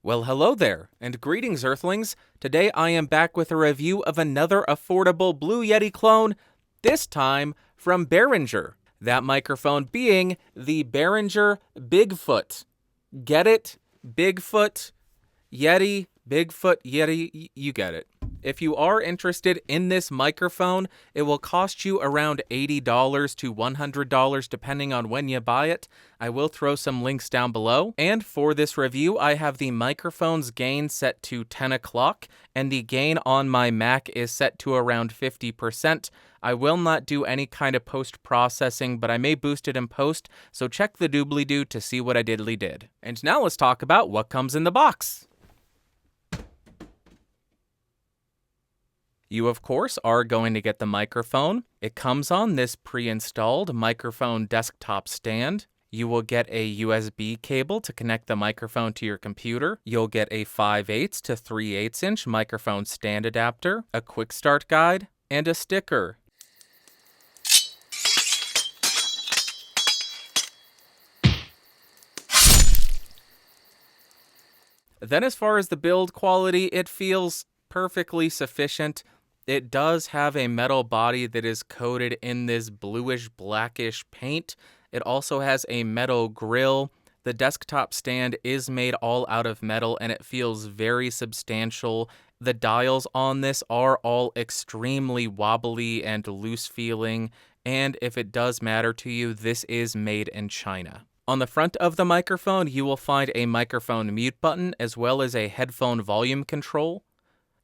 Well, hello there, and greetings, Earthlings. Today I am back with a review of another affordable Blue Yeti clone, this time from Behringer. That microphone being the Behringer Bigfoot. Get it? Bigfoot, Yeti, Bigfoot, Yeti, you get it. If you are interested in this microphone, it will cost you around $80 to $100 depending on when you buy it. I will throw some links down below. And for this review, I have the microphone's gain set to 10 o'clock, and the gain on my Mac is set to around 50%. I will not do any kind of post-processing, but I may boost it in post, so check the doobly-doo to see what I diddly did. And now let's talk about what comes in the box. You, of course, are going to get the microphone. It comes on this pre-installed microphone desktop stand. You will get a USB cable to connect the microphone to your computer. You'll get a 5/8 to 3/8 inch microphone stand adapter, a quick start guide, and a sticker. Then as far as the build quality, it feels perfectly sufficient. It does have a metal body that is coated in this bluish blackish paint. It also has a metal grill. The desktop stand is made all out of metal and it feels very substantial. The dials on this are all extremely wobbly and loose feeling, and if it does matter to you, this is made in China. On the front of the microphone, you will find a microphone mute button as well as a headphone volume control.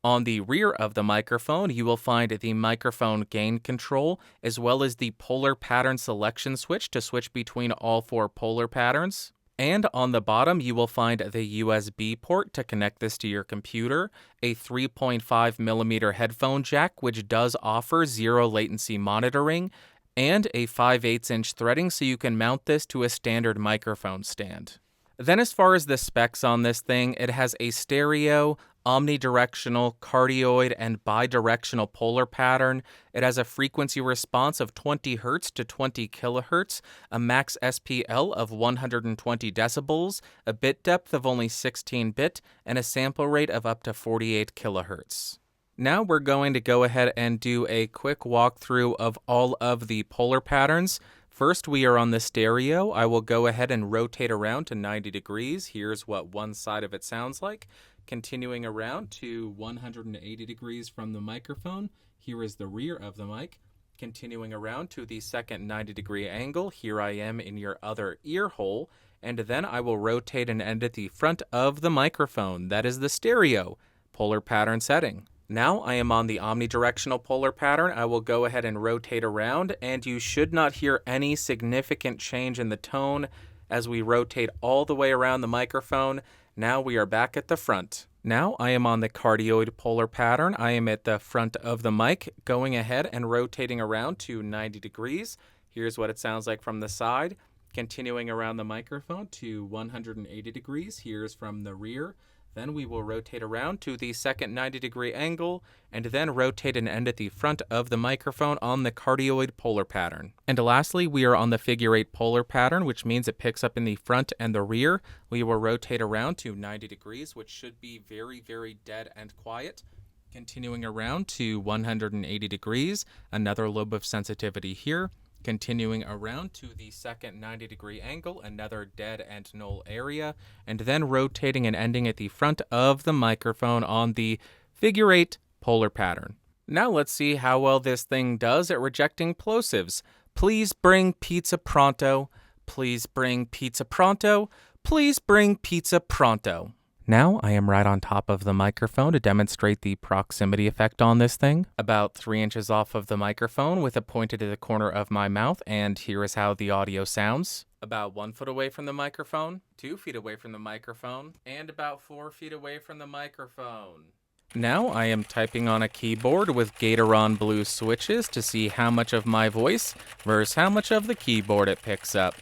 On the rear of the microphone, you will find the microphone gain control, as well as the polar pattern selection switch to switch between all four polar patterns. And on the bottom, you will find the USB port to connect this to your computer, a 3.5mm headphone jack, which does offer zero latency monitoring, and a 5/8 inch threading so you can mount this to a standard microphone stand. Then as far as the specs on this thing, it has a stereo, omnidirectional, cardioid, and bidirectional polar pattern. It has a frequency response of 20 Hz to 20 kHz, a max SPL of 120 decibels, a bit depth of only 16-bit, and a sample rate of up to 48 kHz. Now we're going to go ahead and do a quick walkthrough of all of the polar patterns. First, we are on the stereo. I will go ahead and rotate around to 90 degrees. Here's what one side of it sounds like. Continuing around to 180 degrees from the microphone. Here is the rear of the mic. Continuing around to the second 90-degree angle. Here I am in your other ear hole. And then I will rotate and end at the front of the microphone. That is the stereo polar pattern setting. Now I am on the omnidirectional polar pattern. I will go ahead and rotate around, and you should not hear any significant change in the tone as we rotate all the way around the microphone. Now we are back at the front. Now I am on the cardioid polar pattern. I am at the front of the mic, going ahead and rotating around to 90 degrees. Here's what it sounds like from the side. Continuing around the microphone to 180 degrees. Here's from the rear. Then we will rotate around to the second 90-degree angle, and then rotate and end at the front of the microphone on the cardioid polar pattern. And lastly, we are on the figure 8 polar pattern, which means it picks up in the front and the rear. We will rotate around to 90 degrees, which should be very, very dead and quiet. Continuing around to 180 degrees, another lobe of sensitivity here. Continuing around to the second 90-degree angle, another dead and null area, and then rotating and ending at the front of the microphone on the figure 8 polar pattern. Now let's see how well this thing does at rejecting plosives. Please bring pizza pronto. Please bring pizza pronto. Please bring pizza pronto. Now I am right on top of the microphone to demonstrate the proximity effect on this thing. About 3 inches off of the microphone with it pointed to the corner of my mouth, and here is how the audio sounds. About 1 foot away from the microphone, 2 feet away from the microphone, and about 4 feet away from the microphone. Now I am typing on a keyboard with Gatoron blue switches to see how much of my voice versus how much of the keyboard it picks up.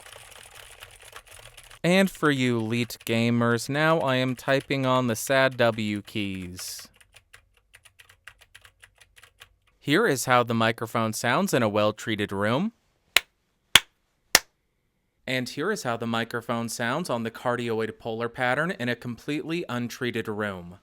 And for you elite gamers, now I am typing on the sad W keys. Here is how the microphone sounds in a well-treated room. And here is how the microphone sounds on the cardioid polar pattern in a completely untreated room.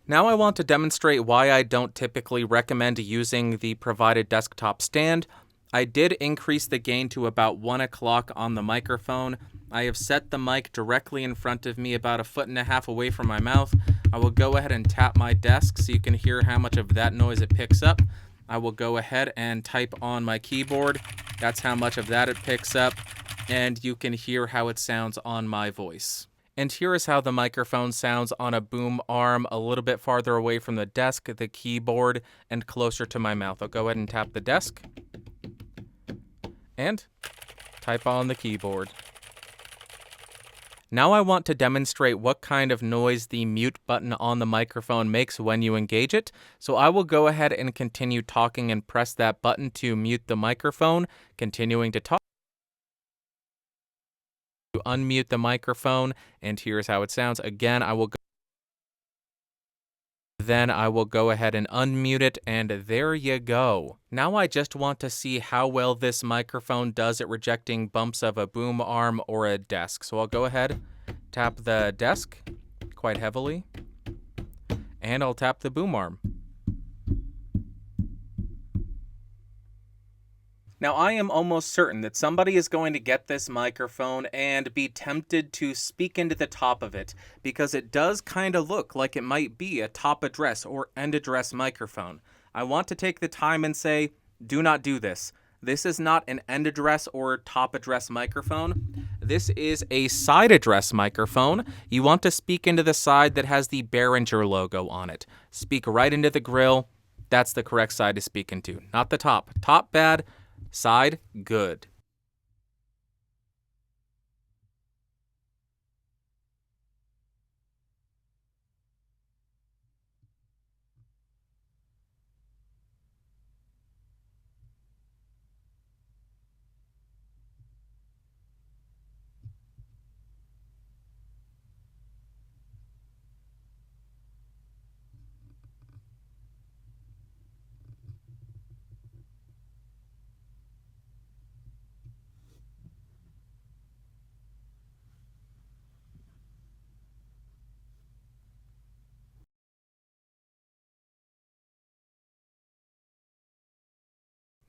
Now I want to demonstrate why I don't typically recommend using the provided desktop stand. I did increase the gain to about 1 o'clock on the microphone. I have set the mic directly in front of me about 1.5 feet away from my mouth. I will go ahead and tap my desk so you can hear how much of that noise it picks up. I will go ahead and type on my keyboard. That's how much of that it picks up. And you can hear how it sounds on my voice. And here is how the microphone sounds on a boom arm a little bit farther away from the desk, the keyboard, and closer to my mouth. I'll go ahead and tap the desk and type on the keyboard. Now I want to demonstrate what kind of noise the mute button on the microphone makes when you engage it. So I will go ahead and continue talking and press that button to mute the microphone, continuing to talk. To unmute the microphone, and here's how it sounds. Again, I will go ahead and unmute it, and there you go. Now I just want to see how well this microphone does at rejecting bumps of a boom arm or a desk. So I'll go ahead, tap the desk quite heavily, and I'll tap the boom arm. Now, I am almost certain that somebody is going to get this microphone and be tempted to speak into the top of it, because it does kind of look like it might be a top address or end address microphone. I want to take the time and say, do not do this. This is not an end address or top address microphone. This is a side address microphone. You want to speak into the side that has the Behringer logo on it. Speak right into the grill. That's the correct side to speak into, not the top. Top, bad. Side, good.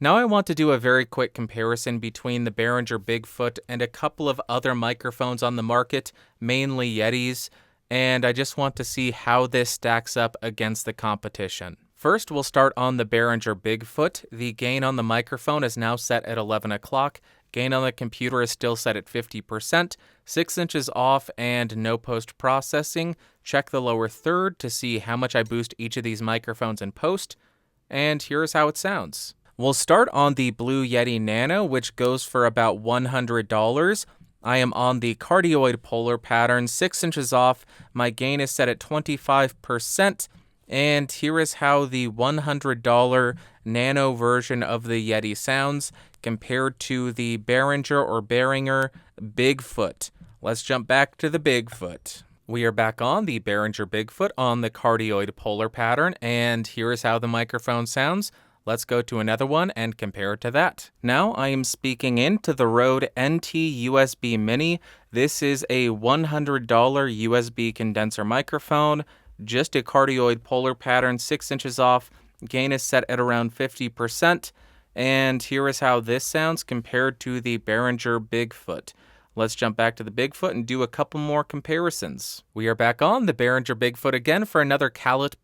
Now I want to do a very quick comparison between the Behringer Bigfoot and a couple of other microphones on the market, mainly Yetis, and I just want to see how this stacks up against the competition. First, we'll start on the Behringer Bigfoot. The gain on the microphone is now set at 11 o'clock. Gain on the computer is still set at 50%, 6 inches off, and no post-processing. Check the lower third to see how much I boost each of these microphones in post, and here's how it sounds. We'll start on the Blue Yeti Nano, which goes for about $100. I am on the cardioid polar pattern, 6 inches off. My gain is set at 25%. And here is how the $100 Nano version of the Yeti sounds compared to the Behringer Bigfoot. Let's jump back to the Bigfoot. We are back on the Behringer Bigfoot on the cardioid polar pattern, and here is how the microphone sounds. Let's go to another one and compare it to that. Now I am speaking into the Rode NT USB Mini. This is a $100 USB condenser microphone, just a cardioid polar pattern, 6 inches off. Gain is set at around 50%. And here is how this sounds compared to the Behringer Bigfoot. Let's jump back to the Bigfoot and do a couple more comparisons. We are back on the Behringer Bigfoot again for another palette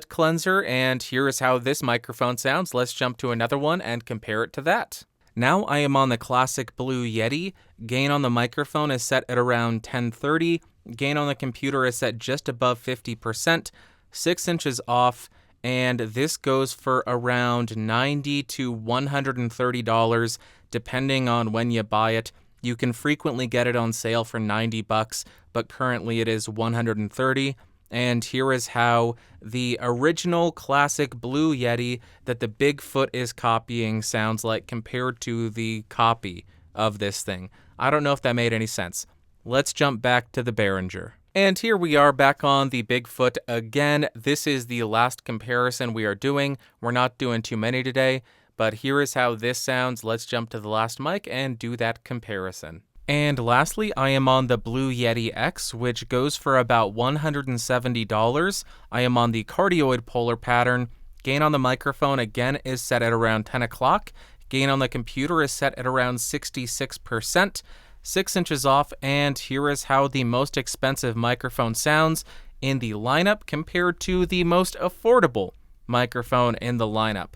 cleanser, and here is how this microphone sounds. Let's jump to another one and compare it to that. Now I am on the classic Blue Yeti. Gain on the microphone is set at around 1030. Gain on the computer is set just above 50%, 6 inches off, and this goes for around $90 to $130 depending on when you buy it. You can frequently get it on sale for $90, but currently it is $130. And here is how the original classic Blue Yeti that the Bigfoot is copying sounds like compared to the copy of this thing. I don't know if that made any sense. Let's jump back to the Behringer. And here we are back on the Bigfoot again. This is the last comparison we are doing. We're not doing too many today, but here is how this sounds. Let's jump to the last mic and do that comparison. And lastly, I am on the Blue Yeti X, which goes for about $170. I am on the cardioid polar pattern. Gain on the microphone, again, is set at around 10 o'clock. Gain on the computer is set at around 66%, 6 inches off, and here is how the most expensive microphone sounds in the lineup compared to the most affordable microphone in the lineup.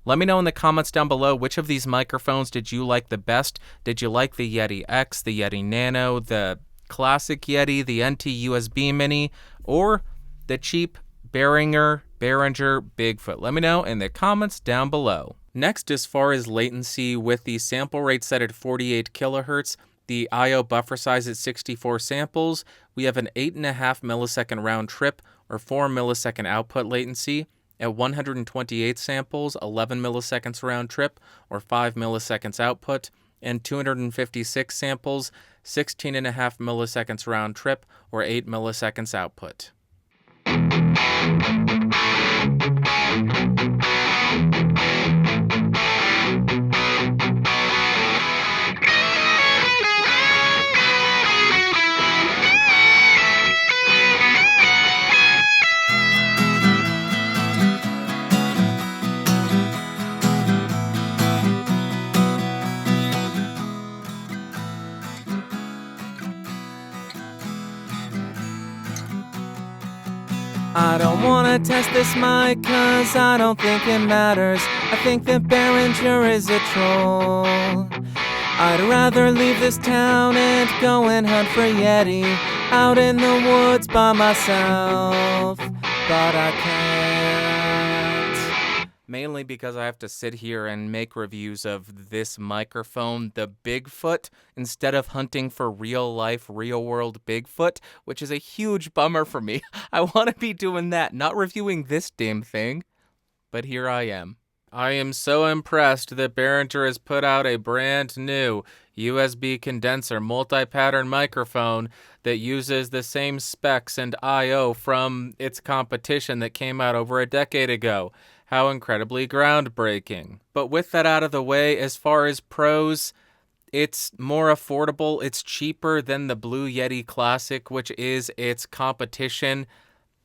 Let me know in the comments down below, which of these microphones did you like the best? Did you like the Yeti X, the Yeti Nano, the classic Yeti, the NT USB Mini, or the cheap Behringer Bigfoot? Let me know in the comments down below. Next, as far as latency, with the sample rate set at 48 kilohertz, the I/O buffer size at 64 samples, we have an 8.5 millisecond round trip or 4 millisecond output latency. At 128 samples, 11 milliseconds round trip or 5 milliseconds output. And 256 samples, 16.5 milliseconds round trip or 8 milliseconds output. I don't wanna test this mic cause I don't think it matters. I think that Behringer is a troll. I'd rather leave this town and go and hunt for Yeti out in the woods by myself, but I can't. Mainly because I have to sit here and make reviews of this microphone, the Bigfoot, instead of hunting for real-life, real-world Bigfoot, which is a huge bummer for me. I want to be doing that, not reviewing this damn thing. But here I am. I am so impressed that Behringer has put out a brand new USB condenser multi-pattern microphone that uses the same specs and I/O from its competition that came out over a decade ago. How incredibly groundbreaking. But with that out of the way, as far as pros, it's more affordable. It's cheaper than the Blue Yeti Classic, which is its competition.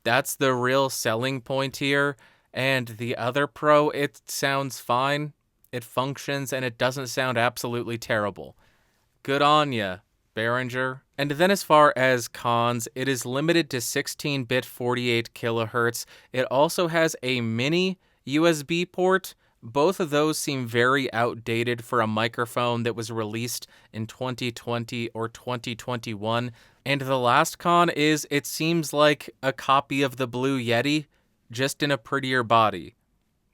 That's the real selling point here. And the other pro, it sounds fine, it functions, and it doesn't sound absolutely terrible. Good on ya, Behringer. And then as far as cons, it is limited to 16-bit 48 kilohertz. It also has a mini USB port. Both of those seem very outdated for a microphone that was released in 2020 or 2021. And the last con is it seems like a copy of the Blue Yeti, just in a prettier body.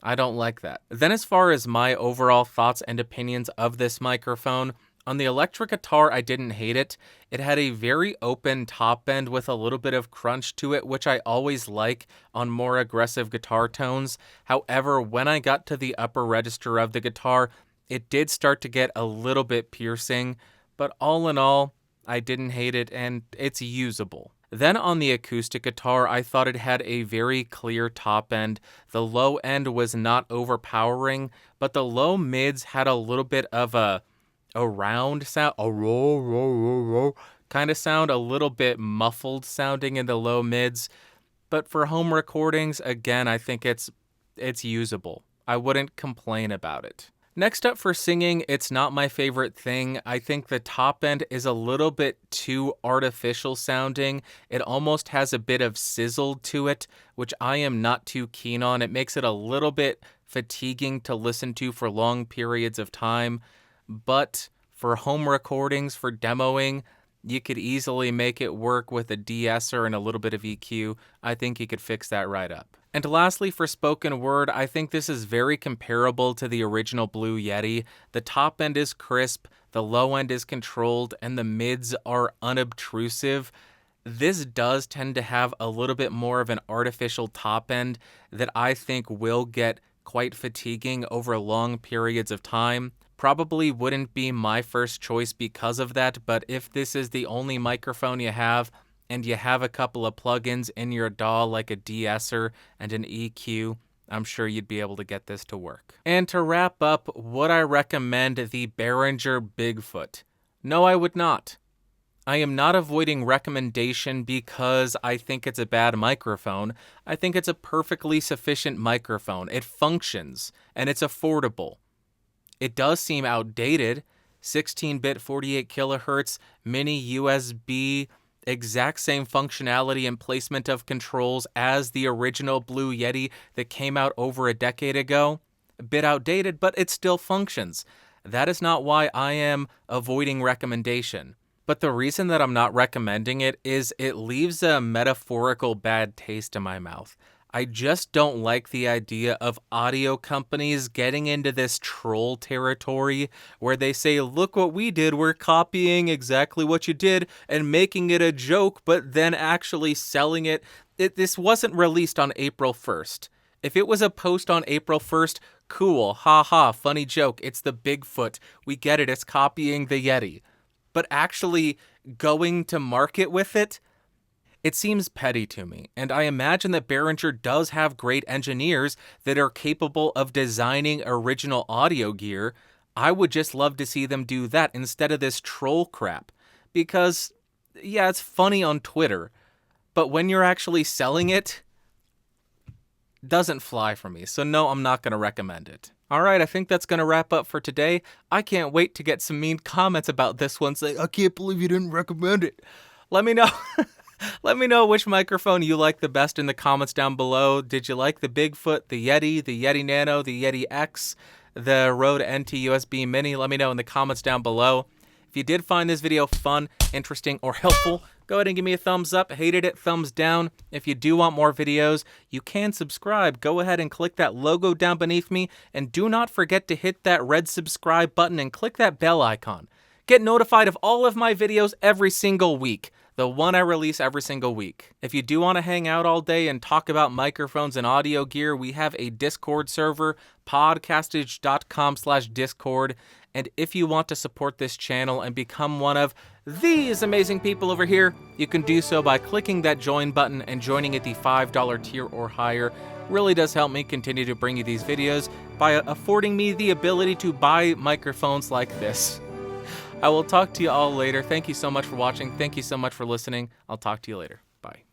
I don't like that. Then as far as my overall thoughts and opinions of this microphone, on the electric guitar, I didn't hate it. It had a very open top end with a little bit of crunch to it, which I always like on more aggressive guitar tones. However, when I got to the upper register of the guitar, it did start to get a little bit piercing, but all in all, I didn't hate it and it's usable. Then on the acoustic guitar, I thought it had a very clear top end. The low end was not overpowering, but the low mids had a little bit of a round sound, a roll kind of sound, a little bit muffled sounding in the low mids. But for home recordings, again, I think it's usable. I wouldn't complain about it. Next up for singing, it's not my favorite thing. I think the top end is a little bit too artificial sounding. It almost has a bit of sizzle to it, which I am not too keen on. It makes it a little bit fatiguing to listen to for long periods of time. But for home recordings, for demoing, you could easily make it work with a de-esser and a little bit of EQ. I think you could fix that right up. And lastly, for spoken word, I think this is very comparable to the original Blue Yeti. The top end is crisp, the low end is controlled, and the mids are unobtrusive. This does tend to have a little bit more of an artificial top end that I think will get quite fatiguing over long periods of time. Probably wouldn't be my first choice because of that, but if this is the only microphone you have and you have a couple of plugins in your DAW like a de-esser and an EQ, I'm sure you'd be able to get this to work. And to wrap up, would I recommend the Behringer Bigfoot? No, I would not. I am not avoiding recommendation because I think it's a bad microphone. I think it's a perfectly sufficient microphone. It functions, and it's affordable. It does seem outdated. 16-bit 48 kilohertz, mini USB, exact same functionality and placement of controls as the original Blue Yeti that came out over a decade ago. A bit outdated, but it still functions. That is not why I am avoiding recommendation. But the reason that I'm not recommending it is it leaves a metaphorical bad taste in my mouth. I just don't like the idea of audio companies getting into this troll territory where they say, look what we did, we're copying exactly what you did and making it a joke, but then actually selling it. This wasn't released on April 1st. If it was a post on April 1st, cool, haha, funny joke, it's the Bigfoot, we get it, it's copying the Yeti. But actually going to market with it, it seems petty to me. And I imagine that Behringer does have great engineers that are capable of designing original audio gear. I would just love to see them do that instead of this troll crap. Because, yeah, it's funny on Twitter, but when you're actually selling it, doesn't fly for me. So no, I'm not going to recommend it. All right, I think that's going to wrap up for today. I can't wait to get some mean comments about this one saying, I can't believe you didn't recommend it. Let me know. Let me know which microphone you like the best in the comments down below. Did you like the Bigfoot, the Yeti Nano, the Yeti X, the Rode NT USB Mini? Let me know in the comments down below. If you did find this video fun, interesting, or helpful, go ahead and give me a thumbs up. Hated it, thumbs down. If you do want more videos, you can subscribe. Go ahead and click that logo down beneath me, and do not forget to hit that red subscribe button and click that bell icon. Get notified of all of my videos every single week. The one I release every single week. If you do want to hang out all day and talk about microphones and audio gear, we have a Discord server, podcastage.com/Discord. And if you want to support this channel and become one of these amazing people over here, you can do so by clicking that join button and joining at the $5 tier or higher. Really does help me continue to bring you these videos by affording me the ability to buy microphones like this. I will talk to you all later. Thank you so much for watching. Thank you so much for listening. I'll talk to you later. Bye.